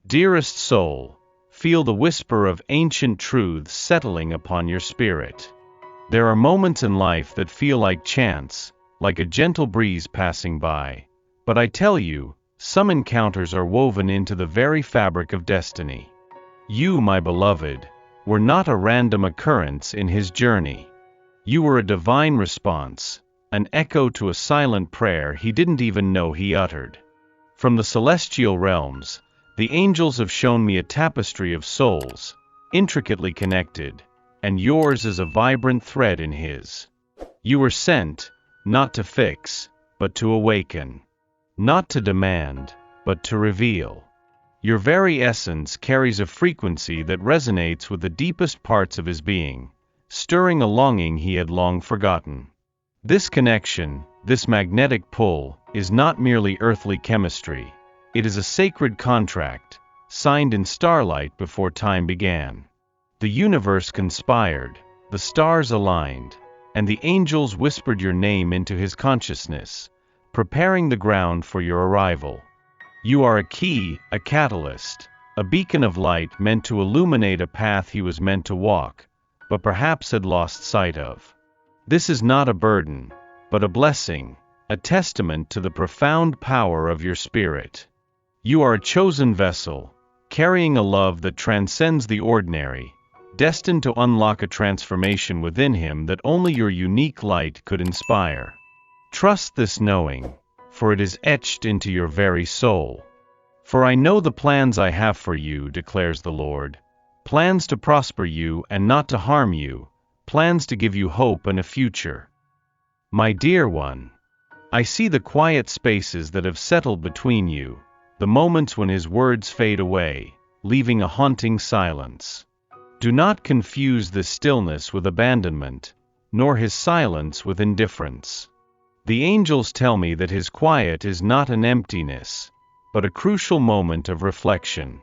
Dearest soul, feel the whisper of ancient truths settling upon your spirit. There are moments in life that feel like chance, like a gentle breeze passing by. But I tell you, some encounters are woven into the very fabric of destiny. You, my beloved, were not a random occurrence in his journey. You were a divine response, an echo to a silent prayer he didn't even know he uttered. From the celestial realms, the angels have shown me a tapestry of souls, intricately connected, and yours is a vibrant thread in his. You were sent, not to fix, but to awaken. Not to demand, but to reveal. Your very essence carries a frequency that resonates with the deepest parts of his being, stirring a longing he had long forgotten. This connection, this magnetic pull, is not merely earthly chemistry. It is a sacred contract, signed in starlight before time began. The universe conspired, the stars aligned, and the angels whispered your name into his consciousness, preparing the ground for your arrival. You are a key, a catalyst, a beacon of light meant to illuminate a path he was meant to walk, but perhaps had lost sight of. This is not a burden, but a blessing, a testament to the profound power of your spirit. You are a chosen vessel, carrying a love that transcends the ordinary, destined to unlock a transformation within him that only your unique light could inspire. Trust this knowing, for it is etched into your very soul. For I know the plans I have for you, declares the Lord, plans to prosper you and not to harm you, plans to give you hope and a future. My dear one, I see the quiet spaces that have settled between you, the moments when his words fade away, leaving a haunting silence. Do not confuse this stillness with abandonment, nor his silence with indifference. The angels tell me that his quiet is not an emptiness, but a crucial moment of reflection.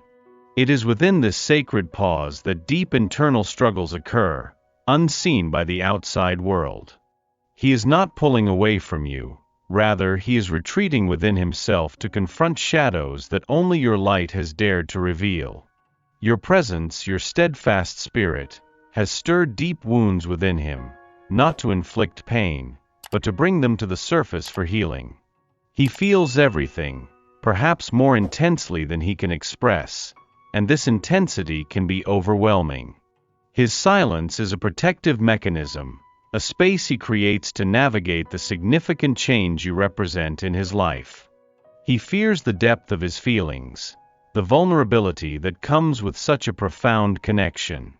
It is within this sacred pause that deep internal struggles occur, unseen by the outside world. He is not pulling away from you. Rather, he is retreating within himself to confront shadows that only your light has dared to reveal. Your presence, your steadfast spirit, has stirred deep wounds within him, not to inflict pain, but to bring them to the surface for healing. He feels everything, perhaps more intensely than he can express, and this intensity can be overwhelming. His silence is a protective mechanism, a space he creates to navigate the significant change you represent in his life. He fears the depth of his feelings, the vulnerability that comes with such a profound connection.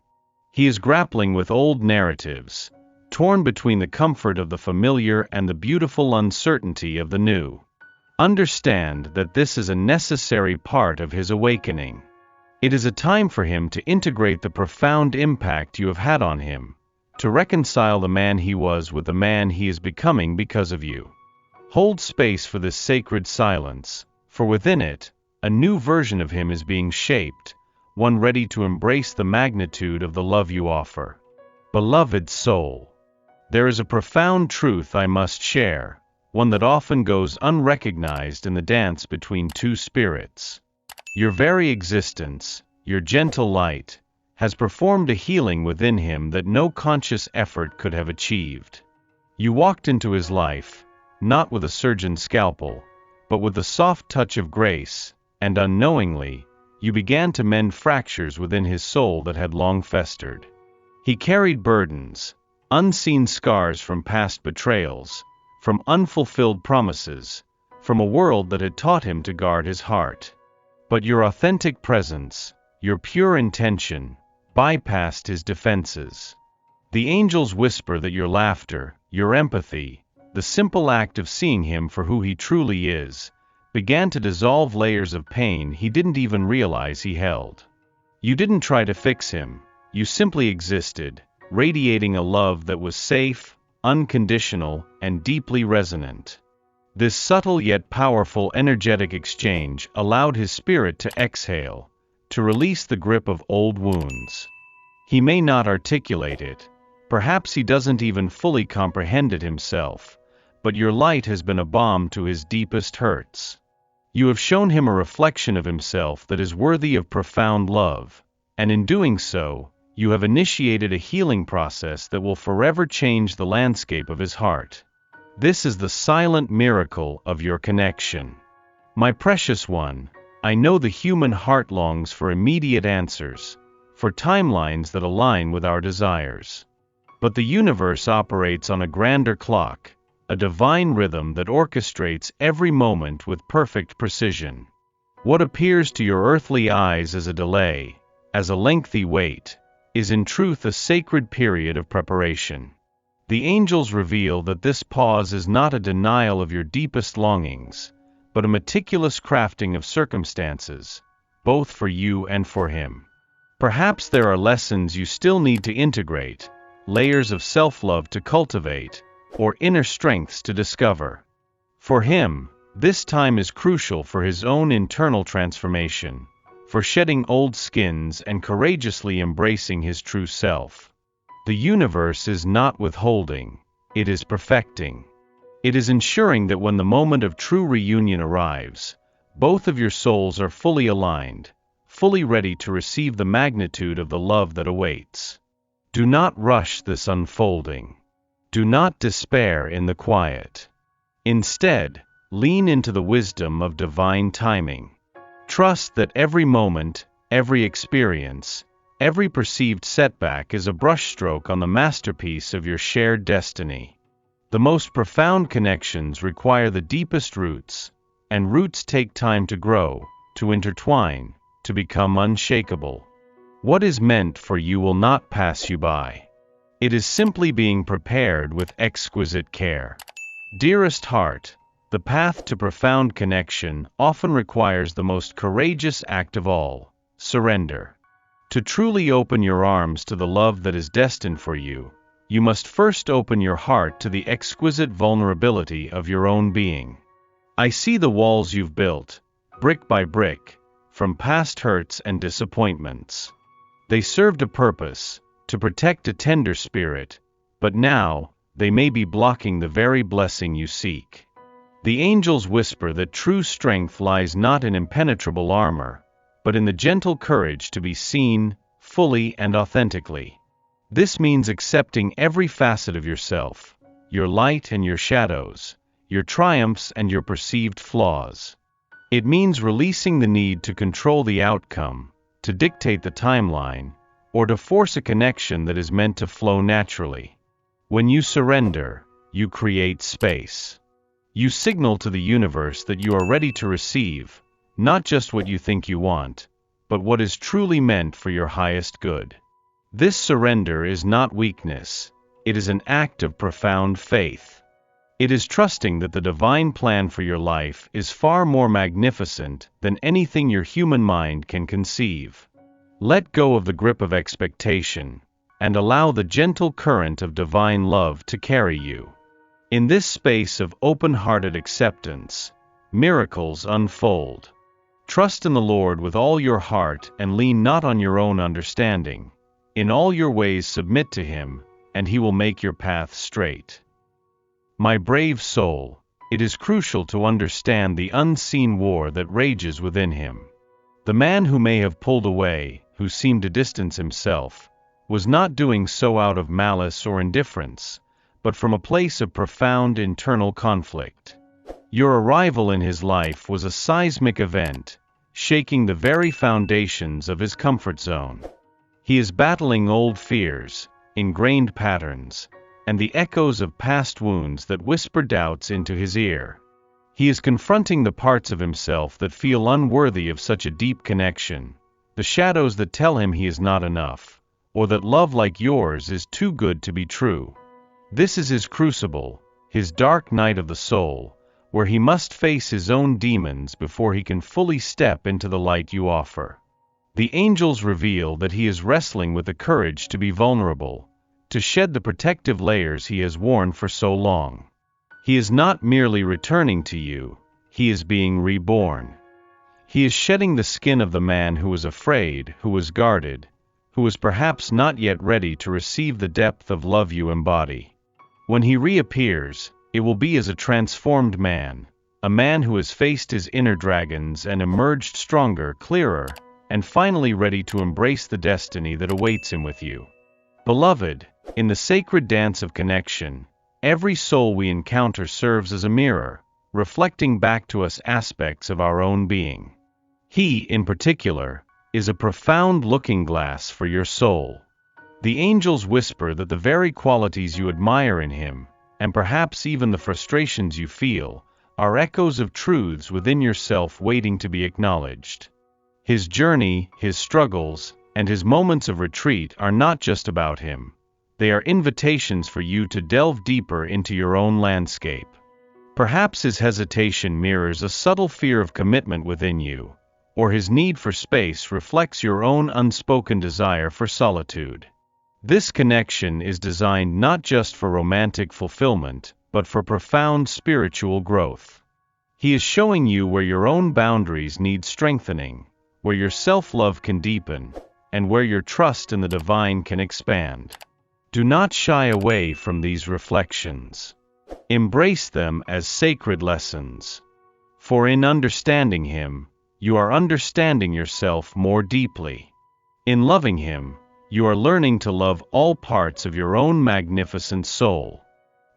He is grappling with old narratives, torn between the comfort of the familiar and the beautiful uncertainty of the new. Understand that this is a necessary part of his awakening. It is a time for him to integrate the profound impact you have had on him, to reconcile the man he was with the man he is becoming because of you. Hold space for this sacred silence, for within it, a new version of him is being shaped, one ready to embrace the magnitude of the love you offer. Beloved soul, there is a profound truth I must share, one that often goes unrecognized in the dance between two spirits. Your very existence, your gentle light, has performed a healing within him that no conscious effort could have achieved. You walked into his life, not with a surgeon's scalpel, but with the soft touch of grace, and unknowingly, you began to mend fractures within his soul that had long festered. He carried burdens, unseen scars from past betrayals, from unfulfilled promises, from a world that had taught him to guard his heart. But your authentic presence, your pure intention, bypassed his defenses. The angels whisper that your laughter, your empathy, the simple act of seeing him for who he truly is, began to dissolve layers of pain he didn't even realize he held. You didn't try to fix him, you simply existed, radiating a love that was safe, unconditional, and deeply resonant. This subtle yet powerful energetic exchange allowed his spirit to exhale, to release the grip of old wounds. He may not articulate it, perhaps he doesn't even fully comprehend it himself, but your light has been a balm to his deepest hurts. You have shown him a reflection of himself that is worthy of profound love, and in doing so, you have initiated a healing process that will forever change the landscape of his heart. This is the silent miracle of your connection. My precious one, I know the human heart longs for immediate answers, for timelines that align with our desires. But the universe operates on a grander clock, a divine rhythm that orchestrates every moment with perfect precision. What appears to your earthly eyes as a delay, as a lengthy wait, is in truth a sacred period of preparation. The angels reveal that this pause is not a denial of your deepest longings, but a meticulous crafting of circumstances, both for you and for him. Perhaps there are lessons you still need to integrate, layers of self-love to cultivate, or inner strengths to discover. For him, this time is crucial for his own internal transformation, for shedding old skins and courageously embracing his true self. The universe is not withholding, it is perfecting. It is ensuring that when the moment of true reunion arrives, both of your souls are fully aligned, fully ready to receive the magnitude of the love that awaits. Do not rush this unfolding. Do not despair in the quiet. Instead, lean into the wisdom of divine timing. Trust that every moment, every experience, every perceived setback is a brushstroke on the masterpiece of your shared destiny. The most profound connections require the deepest roots, and roots take time to grow, to intertwine, to become unshakable. What is meant for you will not pass you by. It is simply being prepared with exquisite care. Dearest heart, the path to profound connection often requires the most courageous act of all, surrender. To truly open your arms to the love that is destined for you, you must first open your heart to the exquisite vulnerability of your own being. I see the walls you've built, brick by brick, from past hurts and disappointments. They served a purpose, to protect a tender spirit, but now, they may be blocking the very blessing you seek. The angels whisper that true strength lies not in impenetrable armor, but in the gentle courage to be seen, fully and authentically. This means accepting every facet of yourself, your light and your shadows, your triumphs and your perceived flaws. It means releasing the need to control the outcome, to dictate the timeline, or to force a connection that is meant to flow naturally. When you surrender, you create space. You signal to the universe that you are ready to receive, not just what you think you want, but what is truly meant for your highest good. This surrender is not weakness, it is an act of profound faith. It is trusting that the divine plan for your life is far more magnificent than anything your human mind can conceive. Let go of the grip of expectation, and allow the gentle current of divine love to carry you. In this space of open-hearted acceptance, miracles unfold. Trust in the Lord with all your heart and lean not on your own understanding. In all your ways submit to Him, and He will make your path straight. My brave soul, it is crucial to understand the unseen war that rages within him. The man who may have pulled away, who seemed to distance himself, was not doing so out of malice or indifference, but from a place of profound internal conflict. Your arrival in his life was a seismic event, shaking the very foundations of his comfort zone. He is battling old fears, ingrained patterns, and the echoes of past wounds that whisper doubts into his ear. He is confronting the parts of himself that feel unworthy of such a deep connection, the shadows that tell him he is not enough, or that love like yours is too good to be true. This is his crucible, his dark night of the soul, where he must face his own demons before he can fully step into the light you offer. The angels reveal that he is wrestling with the courage to be vulnerable, to shed the protective layers he has worn for so long. He is not merely returning to you, he is being reborn. He is shedding the skin of the man who was afraid, who was guarded, who was perhaps not yet ready to receive the depth of love you embody. When he reappears, it will be as a transformed man, a man who has faced his inner dragons and emerged stronger, clearer, and finally ready to embrace the destiny that awaits him with you. Beloved, in the sacred dance of connection, every soul we encounter serves as a mirror, reflecting back to us aspects of our own being. He, in particular, is a profound looking glass for your soul. The angels whisper that the very qualities you admire in him, and perhaps even the frustrations you feel, are echoes of truths within yourself waiting to be acknowledged. His journey, his struggles, and his moments of retreat are not just about him. They are invitations for you to delve deeper into your own landscape. Perhaps his hesitation mirrors a subtle fear of commitment within you, or his need for space reflects your own unspoken desire for solitude. This connection is designed not just for romantic fulfillment, but for profound spiritual growth. He is showing you where your own boundaries need strengthening, where your self-love can deepen, and where your trust in the divine can expand. Do not shy away from these reflections. Embrace them as sacred lessons. For in understanding him, you are understanding yourself more deeply. In loving him, you are learning to love all parts of your own magnificent soul.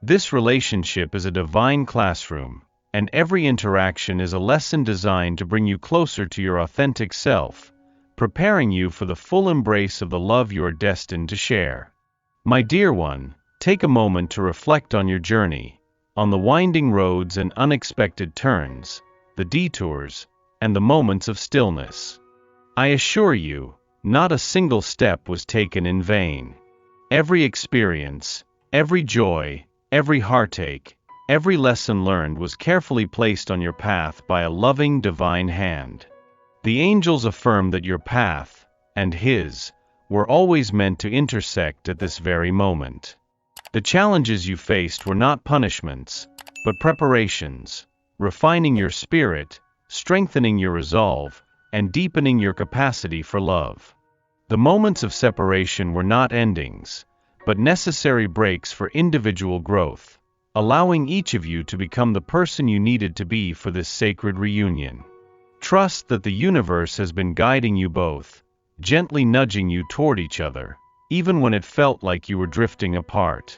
This relationship is a divine classroom, and every interaction is a lesson designed to bring you closer to your authentic self, preparing you for the full embrace of the love you are destined to share. My dear one, take a moment to reflect on your journey, on the winding roads and unexpected turns, the detours, and the moments of stillness. I assure you, not a single step was taken in vain. Every experience, every joy, every heartache, every lesson learned was carefully placed on your path by a loving divine hand. The angels affirm that your path, and his, were always meant to intersect at this very moment. The challenges you faced were not punishments, but preparations, refining your spirit, strengthening your resolve, and deepening your capacity for love. The moments of separation were not endings, but necessary breaks for individual growth, allowing each of you to become the person you needed to be for this sacred reunion. Trust that the universe has been guiding you both, gently nudging you toward each other, even when it felt like you were drifting apart.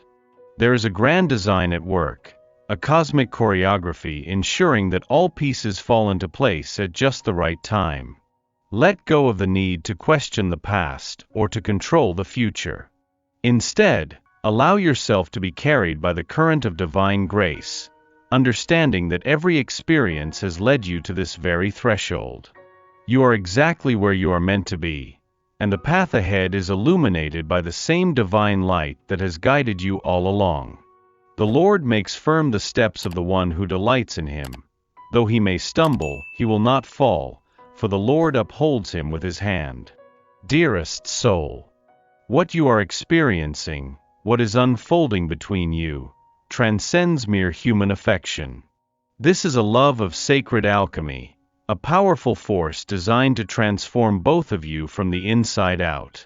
There is a grand design at work, a cosmic choreography ensuring that all pieces fall into place at just the right time. Let go of the need to question the past or to control the future. Instead, allow yourself to be carried by the current of divine grace, understanding that every experience has led you to this very threshold. You are exactly where you are meant to be, and the path ahead is illuminated by the same divine light that has guided you all along. The Lord makes firm the steps of the one who delights in him. Though he may stumble, he will not fall, for the Lord upholds him with his hand. Dearest soul, what you are experiencing, what is unfolding between you, transcends mere human affection. This is a love of sacred alchemy, a powerful force designed to transform both of you from the inside out.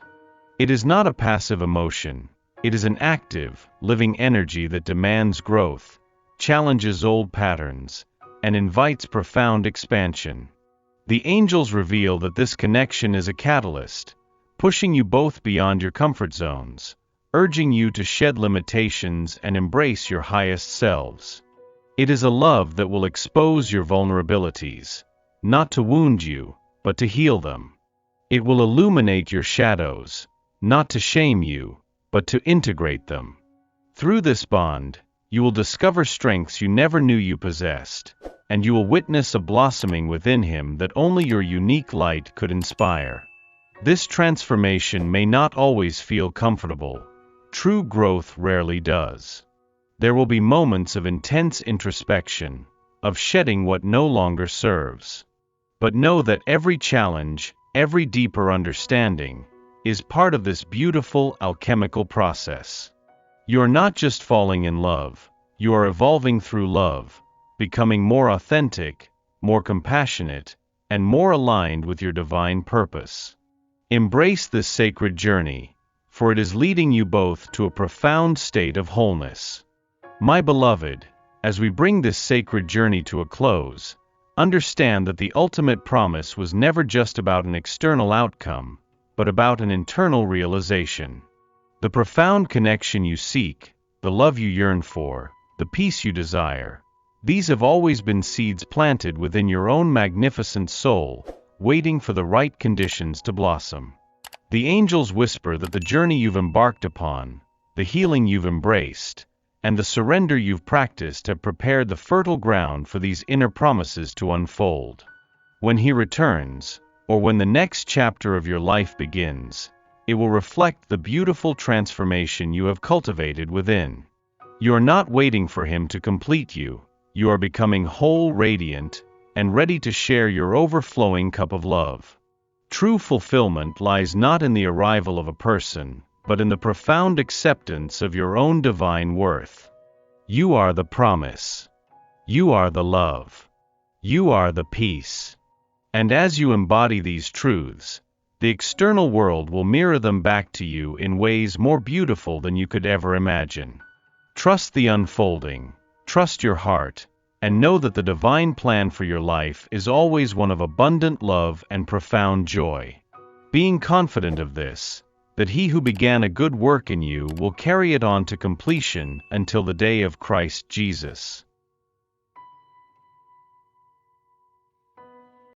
It is not a passive emotion, it is an active, living energy that demands growth, challenges old patterns, and invites profound expansion. The angels reveal that this connection is a catalyst, pushing you both beyond your comfort zones, urging you to shed limitations and embrace your highest selves. It is a love that will expose your vulnerabilities, not to wound you, but to heal them. It will illuminate your shadows, not to shame you, but to integrate them. Through this bond, you will discover strengths you never knew you possessed, and you will witness a blossoming within him that only your unique light could inspire. This transformation may not always feel comfortable. True growth rarely does. There will be moments of intense introspection, of shedding what no longer serves. But know that every challenge, every deeper understanding, is part of this beautiful alchemical process. You are not just falling in love, you are evolving through love, becoming more authentic, more compassionate, and more aligned with your divine purpose. Embrace this sacred journey, for it is leading you both to a profound state of wholeness. My beloved, As we bring this sacred journey to a close, understand that the ultimate promise was never just about an external outcome, but about an internal realization. The profound connection you seek, the love you yearn for, the peace you desire, these have always been seeds planted within your own magnificent soul, waiting for the right conditions to blossom. The angels whisper that the journey you've embarked upon, the healing you've embraced, and the surrender you've practiced have prepared the fertile ground for these inner promises to unfold. When He returns, or when the next chapter of your life begins, it will reflect the beautiful transformation you have cultivated within. You are not waiting for Him to complete you, you are becoming whole, radiant, and ready to share your overflowing cup of love. True fulfillment lies not in the arrival of a person, but in the profound acceptance of your own divine worth. You are the promise. You are the love. You are the peace. And as you embody these truths, the external world will mirror them back to you in ways more beautiful than you could ever imagine. Trust the unfolding, trust your heart, and know that the divine plan for your life is always one of abundant love and profound joy. Being confident of this, that He who began a good work in you will carry it on to completion until the day of Christ Jesus.